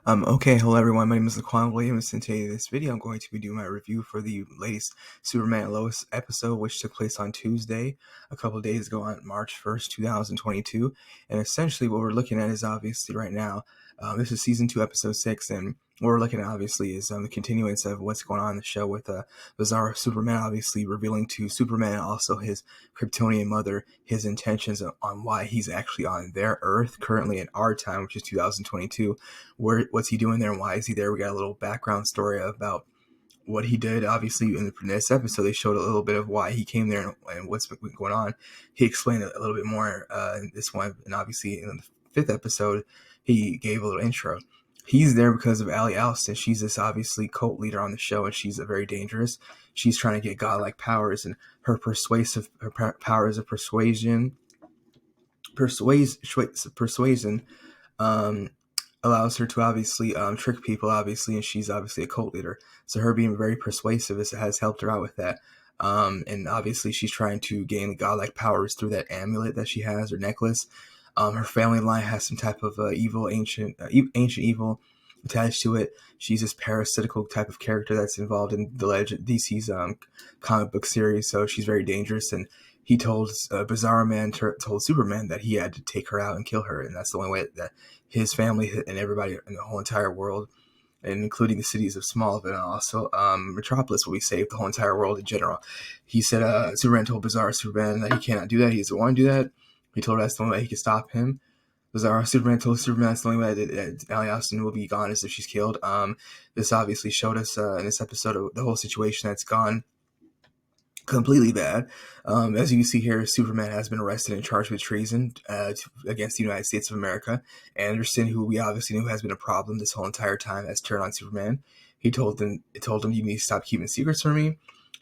Okay, hello everyone, my name is Laquan Williams, and today in this video I'm going to be doing my review for the latest Superman&Lois episode, which took place on Tuesday, a couple days ago on March 1st, 2022, and essentially what we're looking at is obviously right now, this is Season 2, Episode 6, and what we're looking at obviously is the continuance of what's going on in the show with Bizarro Superman obviously revealing to Superman and also his Kryptonian mother his intentions on why he's actually on their Earth, currently in our time, which is 2022. What's he doing there and why is he there? We got a little background story about what he did. Obviously, in this episode, they showed a little bit of why he came there and what's been going on. He explained it a little bit more in this one, and obviously in the fifth episode, he gave a little intro. He's there because of Allie Alston. She's this obviously cult leader on the show, and she's a very dangerous. She's trying to get godlike powers, and her powers of persuasion, um, allows her to obviously trick people, obviously, and she's obviously a cult leader. So her being very persuasive has helped her out with that. And obviously she's trying to gain godlike powers through that amulet that she has, or necklace. Her family line has some type of ancient evil attached to it. She's this parasitical type of character that's involved in the DC's comic book series, so she's very dangerous. And he told Bizarro Man told Superman that he had to take her out and kill her, and that's the only way that his family and everybody in the whole entire world, and including the cities of Smallville and also Metropolis, will be saved. The whole entire world in general. He said Superman told Bizarro Superman that he cannot do that. He doesn't want to do that. He told her that's the only way he can stop him. Bizarro Superman told Superman that's the only way that Allie Austin will be gone is if she's killed. This obviously showed us in this episode of the whole situation that's gone completely bad. As you can see here, Superman has been arrested and charged with treason against the United States of America. Anderson, who we obviously knew has been a problem this whole entire time, has turned on Superman. He told him, you need to stop keeping secrets from me.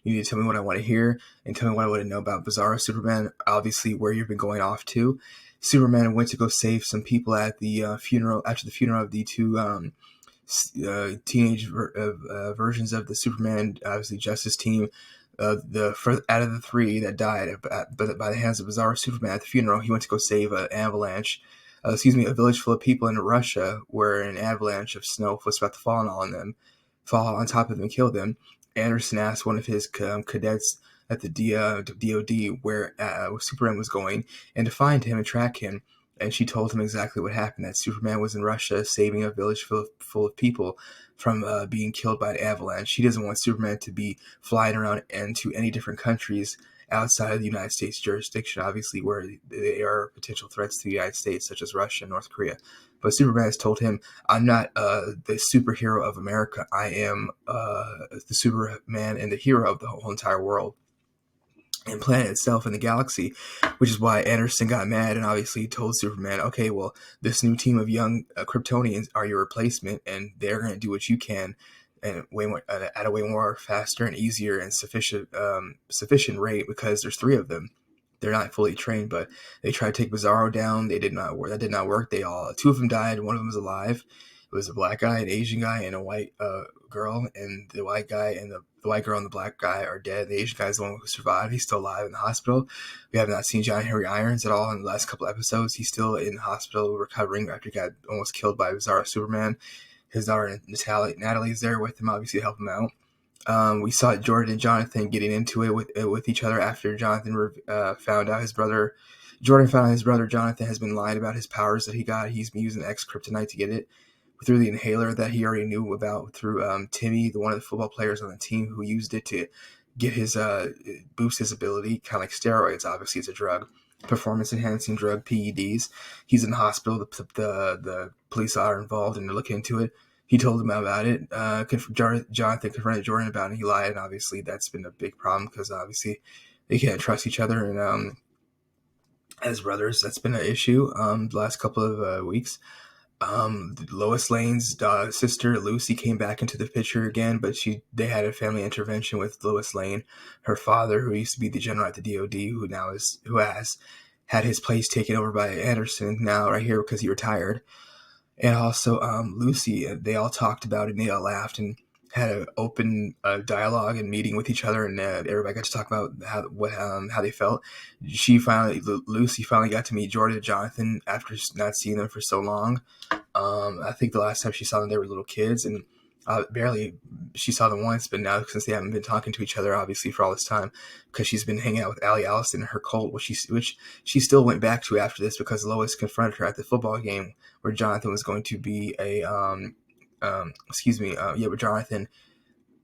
You need to tell me what I want to hear and tell me what I want to know about Bizarro Superman, obviously where you've been going off to. Superman went to go save some people at the funeral, after the funeral of the two teenage versions of the Superman, obviously Justice Team. Out of the three that died by the hands of Bizarro Superman at the funeral, he went to go save a village full of people in Russia where an avalanche of snow was about to fall on top of them and kill them. Anderson asked one of his cadets at the DOD where Superman was going and to find him and track him. And she told him exactly what happened, that Superman was in Russia saving a village full of people from being killed by an avalanche. She doesn't want Superman to be flying around into any different countries outside of the United States jurisdiction, obviously, where they are potential threats to the United States, such as Russia and North Korea. But Superman has told him, I'm not the superhero of America. I am the Superman and the hero of the whole entire world and planet itself in the galaxy, which is why Anderson got mad and obviously told Superman, okay, well, this new team of young Kryptonians are your replacement, and they're going to do what you can and way more, at a way more faster and easier and sufficient rate, because there's three of them. They're not fully trained, but they tried to take Bizarro down. They did not work. That did not work. Two of them died. One of them is alive. It was a black guy, an Asian guy, and a white girl. And the white guy and the white girl and the black guy are dead. The Asian guy is the one who survived. He's still alive in the hospital. We have not seen John Henry Irons at all in the last couple episodes. He's still in the hospital recovering after he got almost killed by Bizarro Superman. His daughter Natalie is there with him, obviously, to help him out. We saw Jordan and Jonathan getting into it with each other after Jonathan found out his brother. Jordan found out his brother Jonathan has been lying about his powers that he got. He's been using X-Kryptonite to get it through the inhaler that he already knew about through Timmy, one of the football players on the team who used it to get his boost his ability, kind of like steroids. Obviously, it's a drug, performance-enhancing drug, PEDs. He's in the hospital. The police are involved and they're looking into it. He told them about it. Jonathan confronted Jordan about it, and he lied. And obviously, that's been a big problem because obviously they can't trust each other. And as brothers, that's been an issue the last couple of weeks. Lois Lane's sister Lucy came back into the picture again, but they had a family intervention with Lois Lane. Her father, who used to be the general at the DOD, who has had his place taken over by Anderson now right here because he retired. And also Lucy, they all talked about it and they all laughed and had an open dialogue and meeting with each other, and everybody got to talk about how they felt. Lucy finally got to meet Jordan and Jonathan after not seeing them for so long. I think the last time she saw them, they were little kids, and barely she saw them once. But now, since they haven't been talking to each other, obviously for all this time, because she's been hanging out with Allie Allison and her cult, which she still went back to after this because Lois confronted her at the football game where Jonathan was going to be a where Jonathan,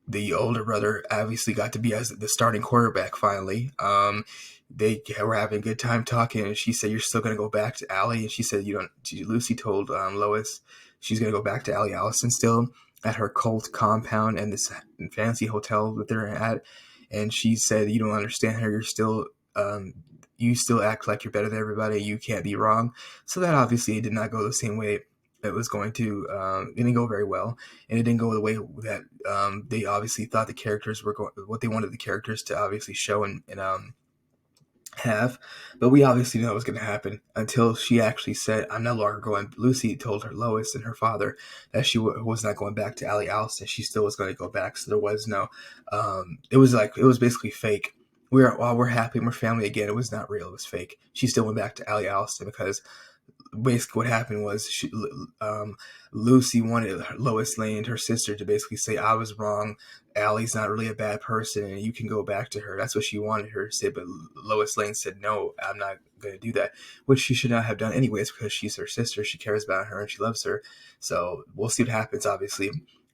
the older brother, obviously got to be as the starting quarterback finally. They were having a good time talking, and she said, "You're still going to go back to Allie?" And she said, "You don't." Lucy told Lois she's going to go back to Allie Allison still at her cult compound and this fancy hotel that they're at. And she said, "You don't understand her. You're still, you still act like you're better than everybody. You can't be wrong." So that obviously did not go the same way it was going to. It didn't go very well, and it didn't go the way that they obviously thought the characters were going, what they wanted the characters to obviously show and have. But we obviously know it was going to happen until she actually said, "I'm no longer going." Lucy told her Lois and her father that she was not going back to Allie Allison. She still was going to go back. So there was no. It was basically fake. We're happy and we're family again. It was not real. It was fake. She still went back to Allie Allison because basically what happened was Lucy wanted Lois Lane, her sister, to basically say, "I was wrong. Allie's not really a bad person, and you can go back to her." That's what she wanted her to say, but Lois Lane said, "No, I'm not going to do that," which she should not have done anyways because she's her sister. She cares about her and she loves her. So we'll see what happens, obviously,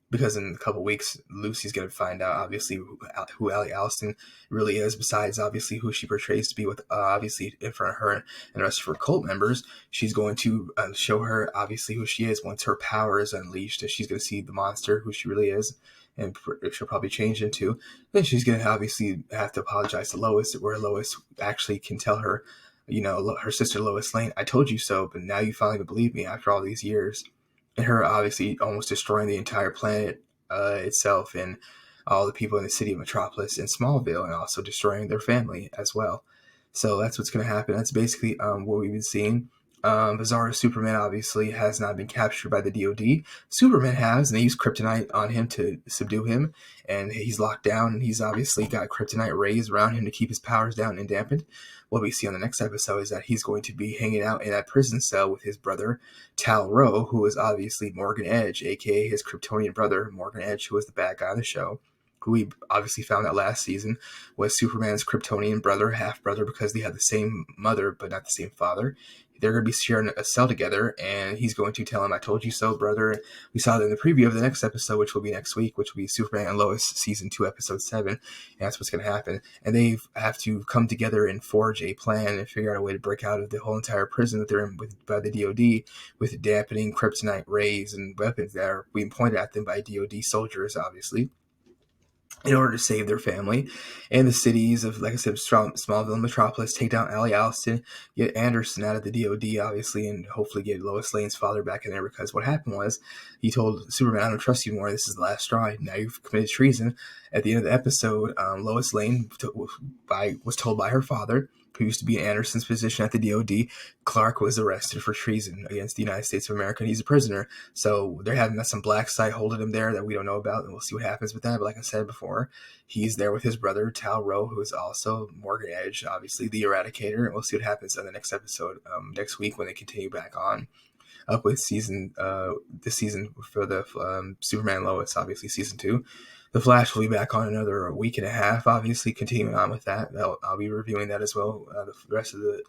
because in a couple of weeks, Lucy's going to find out, obviously, who Allie Allison really is, besides, obviously, who she portrays to be with, obviously, in front of her and the rest of her cult members. She's going to show her, obviously, who she is once her power is unleashed, and she's going to see the monster, who she really is, and she'll probably change into. Then she's going to obviously have to apologize to Lois, where Lois actually can tell her, her sister Lois Lane, "I told you so, but now you finally believe me after all these years." And her obviously almost destroying the entire planet itself and all the people in the city of Metropolis and Smallville, and also destroying their family as well. So that's what's going to happen. That's basically what we've been seeing. Bizarro Superman obviously has not been captured by the DoD. Superman has, and they use kryptonite on him to subdue him, and he's locked down, and he's obviously got kryptonite rays around him to keep his powers down and dampened. What we see on the next episode is that he's going to be hanging out in that prison cell with his brother, Tal-Rho, who is obviously Morgan Edge, aka his Kryptonian brother, Morgan Edge, who was the bad guy on the show, who we obviously found out last season was Superman's Kryptonian brother, half-brother, because they had the same mother but not the same father. They're going to be sharing a cell together, and he's going to tell him, "I told you so, brother." We saw that in the preview of the next episode, which will be next week, which will be Superman&Lois Season 2, Episode 7, and that's what's going to happen. And they have to come together and forge a plan and figure out a way to break out of the whole entire prison that they're in by the DoD, with dampening kryptonite rays and weapons that are being pointed at them by DoD soldiers, obviously, in order to save their family. And the cities of, like I said, Smallville and Metropolis take down Allie Allison, get Anderson out of the DoD, obviously, and hopefully get Lois Lane's father back in there, because what happened was he told Superman, "I don't trust you more. This is the last straw. Now you've committed treason." At the end of the episode, Lois Lane was told by her father, who used to be in Anderson's position at the DoD, Clark was arrested for treason against the United States of America, and he's a prisoner. So they're having some black site holding him there that we don't know about, and we'll see what happens with that. But like I said before, he's there with his brother, Tal-Rho, who is also Morgan Edge, obviously the Eradicator, and we'll see what happens in the next episode next week when they continue back on up with this season for the Superman&Lois, obviously season 2. The Flash will be back on another week and a half, obviously, continuing on with that. I'll be reviewing that as well, the rest of the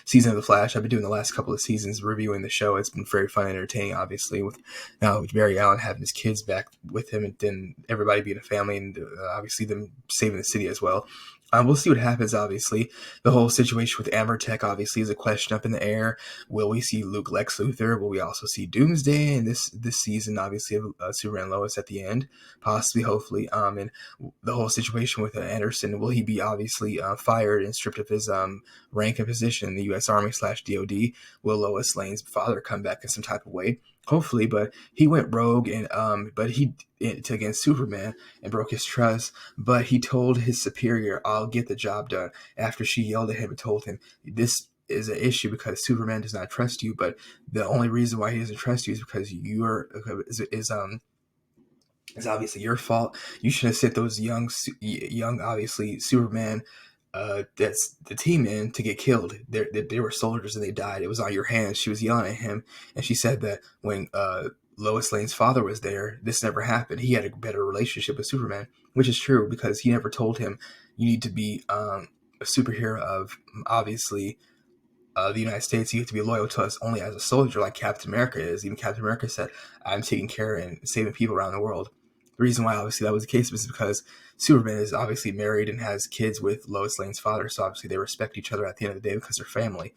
season of The Flash. I've been doing the last couple of seasons reviewing the show. It's been very fun and entertaining, obviously, with now Barry Allen having his kids back with him, and then everybody being a family, and obviously them saving the city as well. We'll see what happens, obviously. The whole situation with Amertech, obviously, is a question up in the air. Will we see Luke Lex Luthor? Will we also see Doomsday in this season, obviously, of Superman&Lois at the end? Possibly, hopefully. And the whole situation with Anderson, will he be obviously fired and stripped of his rank and position in the U.S. Army / DOD? Will Lois Lane's father come back in some type of way? Hopefully, but he went rogue and against Superman and broke his trust. But he told his superior, "I'll get the job done," after she yelled at him and told him, "This is an issue because Superman does not trust you, but the only reason why he doesn't trust you is because is obviously your fault. You should have sent those young, obviously Superman that's the team in to get killed. They were soldiers and they died. It was on your hands. She was yelling at him, and she said that when Lois Lane's father was there, this never happened. He had a better relationship with Superman, which is true because he never told him you need to be a superhero of obviously the United States. You have to be loyal to us only as a soldier, like Captain America is. Even Captain America said, "I'm taking care and saving people around the world." The reason why obviously that was the case was because Superman is obviously married and has kids with Lois Lane's father, so obviously they respect each other at the end of the day because they're family.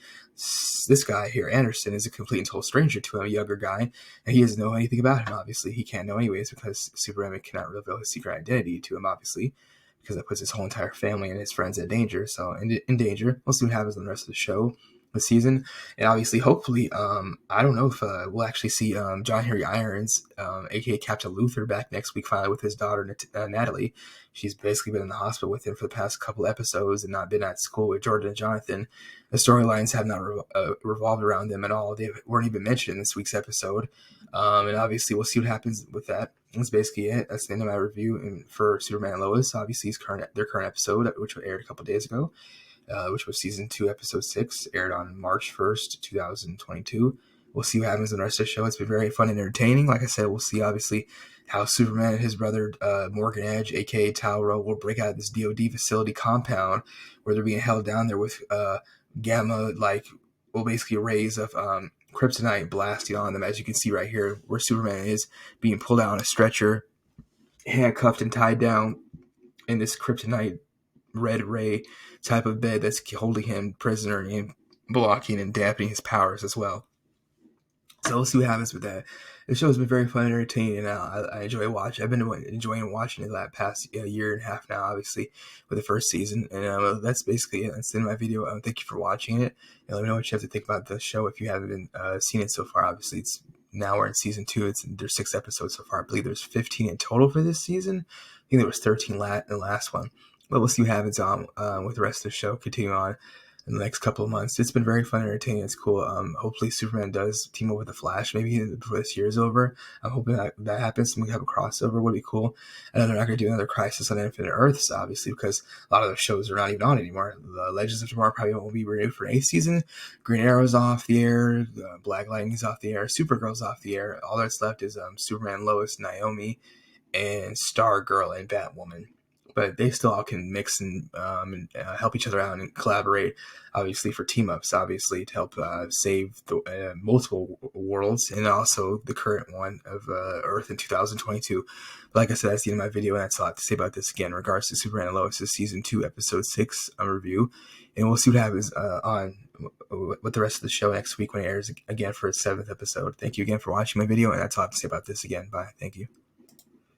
This guy here, Anderson, is a complete and total stranger to him, a younger guy, and he doesn't know anything about him. Obviously, he can't know anyways because Superman cannot reveal his secret identity to him, obviously, because that puts his whole entire family and his friends at danger. So in danger. We'll see what happens in the rest of the show, the season, and obviously, hopefully, I don't know if we'll actually see John Henry Irons, aka Captain Luthor, back next week finally with his daughter Natalie. She's basically been in the hospital with him for the past couple episodes and not been at school with Jordan and Jonathan. The storylines have not revolved around them at all. They weren't even mentioned in this week's episode, and obviously, we'll see what happens with that. That's basically it. That's the end of my review and for Superman and Lois. Obviously, their current episode, which aired a couple days ago, which was season 2, episode 6, aired on March 1st, 2022. We'll see what happens in the rest of the show. It's been very fun and entertaining. Like I said, we'll see obviously how Superman and his brother Morgan Edge, aka Talro, will break out of this DoD facility compound where they're being held down there with gamma, basically rays of kryptonite blasting on them, as you can see right here, where Superman is being pulled out on a stretcher, handcuffed and tied down in this kryptonite red ray type of bed that's holding him prisoner and blocking and dampening his powers as well. So we'll see what happens with that. The show has been very fun and entertaining, and I enjoy watching. I've been enjoying watching it that past year and a half now, obviously, with the first season. And that's basically it. That's the end of my video. Thank you for watching it. And let me know what you have to think about the show if you haven't been seen it so far. Obviously, now we're in season 2. There's 6 episodes so far. I believe there's 15 in total for this season. I think there was 13 in the last one. But we'll see what happens with the rest of the show. Continue on in the next couple of months. It's been very fun and entertaining. It's cool. Hopefully Superman does team up with the Flash maybe before this year is over. I'm hoping that happens and we can have a crossover. Would be cool. I know they're not going to do another Crisis on Infinite Earths, obviously, because a lot of those shows are not even on anymore. The Legends of Tomorrow probably won't be renewed for an 8th season. Green Arrow's off the air. Black Lightning's off the air. Supergirl's off the air. All that's left is Superman, Lois, Naomi, and Stargirl and Batwoman. But they still all can mix and help each other out and collaborate, obviously, for team-ups, obviously, to help save the multiple worlds and also the current one of Earth in 2022. But like I said, that's the end of my video, and that's a lot to say about this again in regards to Superman and Lois' Season 2, Episode 6 review. And we'll see what happens with the rest of the show next week when it airs again for its 7th episode. Thank you again for watching my video, and that's all I have to say about this again. Bye. Thank you.